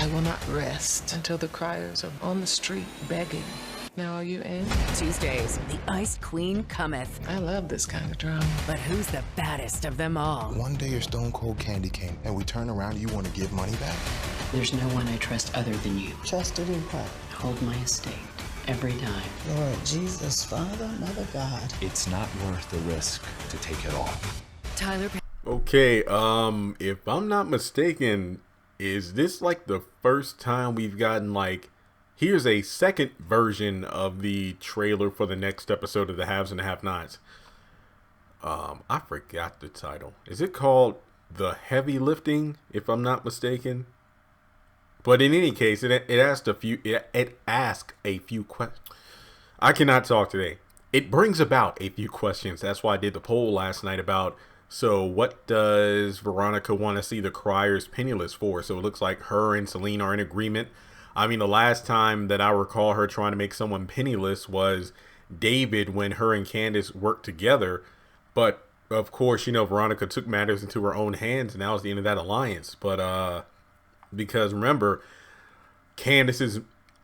I will not rest until the criers are on the street begging. Now are you in? Tuesdays, the Ice Queen cometh. I love this kind of drama. But who's the baddest of them all? One day you're stone cold candy cane, and we turn around and you want to give money back? There's no one I trust other than you. Trusted in what? Hold my estate. Every dime. Lord Jesus, Father, Mother, God. It's not worth the risk to take it all. Tyler. Okay, if I'm not mistaken, is this like the first time we've gotten like, here's a second version of the trailer for the next episode of the Haves and the Have-Nots. I forgot the title. Is it called The Heavy Lifting, if I'm not mistaken? But in any case, it asked a few questions. I cannot talk today. It brings about a few questions. That's why I did the poll last night about, so what does Veronica want to see the criers penniless for? So it looks like her and Celine are in agreement. I mean, the last time that I recall her trying to make someone penniless was David, when her and Candace worked together. But of course, you know, Veronica took matters into her own hands, and that was the end of that alliance. But because remember, Candace's,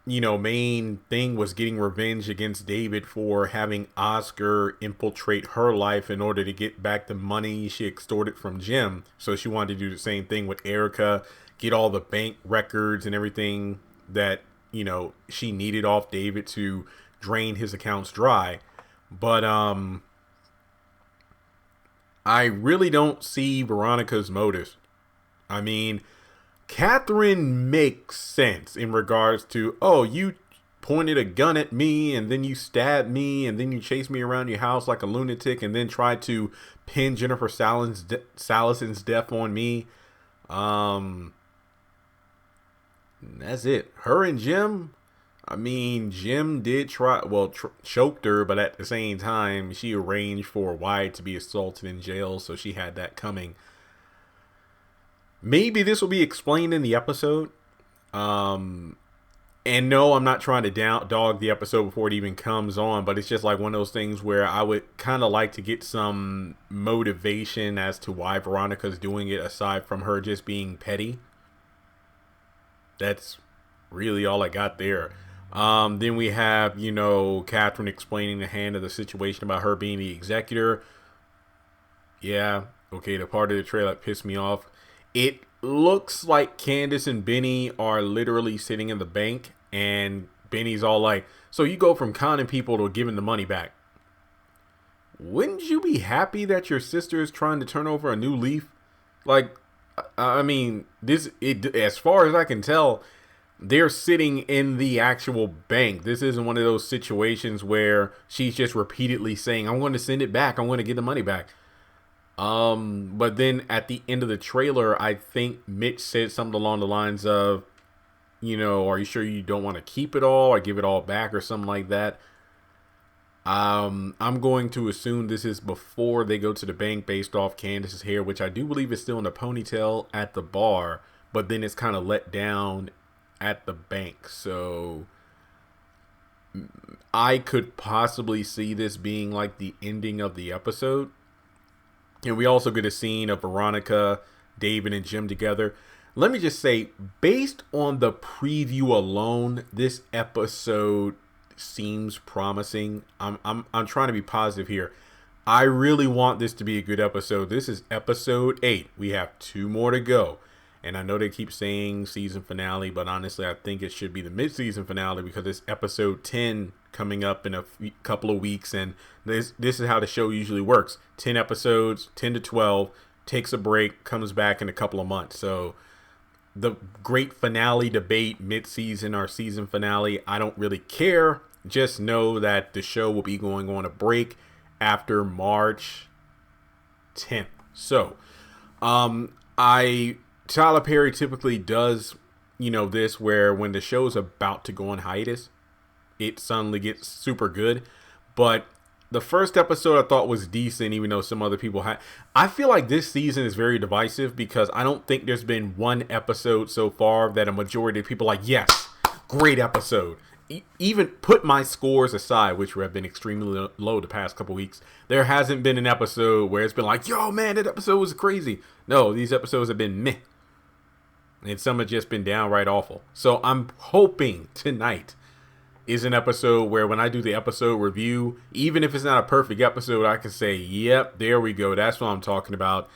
you know, main thing was getting revenge against David for having Oscar infiltrate her life in order to get back the money she extorted from Jim. So she wanted to do the same thing with Erica, get all the bank records and everything that, you know, she needed off David to drain his accounts dry. But I really don't see Veronica's motives. I mean, Catherine makes sense in regards to, oh, you pointed a gun at me and then you stabbed me and then you chased me around your house like a lunatic and then tried to pin Jennifer Salison's death on me. That's it. Her and Jim, I mean, Jim did try, well, choked her, but at the same time, she arranged for Wyatt to be assaulted in jail, so she had that coming. Maybe this will be explained in the episode. And no, I'm not trying to dog the episode before it even comes on, but it's just like one of those things where I would kind of like to get some motivation as to why Veronica's doing it, aside from her just being petty. That's really all I got there. Then we have, you know, Catherine explaining the hand of the situation about her being the executor. Yeah, okay, the part of the trailer that pissed me off. It looks like Candace and Benny are literally sitting in the bank, and Benny's all like, so you go from conning people to giving the money back. Wouldn't you be happy that your sister is trying to turn over a new leaf? Like, I mean, as far as I can tell, they're sitting in the actual bank. This isn't one of those situations where she's just repeatedly saying, I'm going to send it back. I'm going to get the money back. But then at the end of the trailer, I think Mitch said something along the lines of, you know, are you sure you don't want to keep it all or give it all back or something like that? I'm going to assume this is before they go to the bank based off Candace's hair, which I do believe is still in a ponytail at the bar, but then it's kind of let down at the bank. So I could possibly see this being like the ending of the episode. And we also get a scene of Veronica, David, and Jim together. Let me just say, based on the preview alone, this episode seems promising. I'm trying to be positive here. I really want this to be a good episode. This is episode 8. We have 2 more to go. And I know they keep saying season finale, but honestly, I think it should be the mid-season finale because it's episode 10 coming up in a couple of weeks. And this is how the show usually works. 10 episodes, 10 to 12, takes a break, comes back in a couple of months. So the great finale debate, mid-season or season finale, I don't really care. Just know that the show will be going on a break after March 10th. So, Tyler Perry typically does, you know, this where when the show's about to go on hiatus, it suddenly gets super good. But the first episode I thought was decent, even though some other people had. I feel like this season is very divisive because I don't think there's been one episode so far that a majority of people are like, yes, great episode. Even put my scores aside, which have been extremely low the past couple weeks, there hasn't been an episode where it's been like, yo, man, that episode was crazy. No, these episodes have been meh. and some have just been downright awful. So I'm hoping tonight is an episode where when I do the episode review, even if it's not a perfect episode, I can say, yep, there we go. That's what I'm talking about.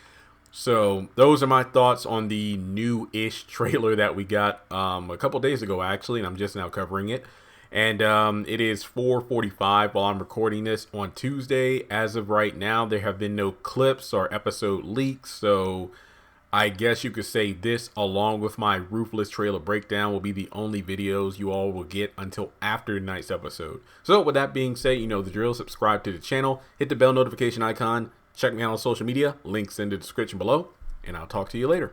So those are my thoughts on the new-ish trailer that we got a couple days ago, actually, and I'm just now covering it. And it is 4:45 while I'm recording this on Tuesday. As of right now, there have been no clips or episode leaks, so I guess you could say this, along with my Ruthless trailer breakdown, will be the only videos you all will get until after tonight's episode. So with that being said, you know the drill. Subscribe to the channel, hit the bell notification icon, check me out on social media, links in the description below, and I'll talk to you later.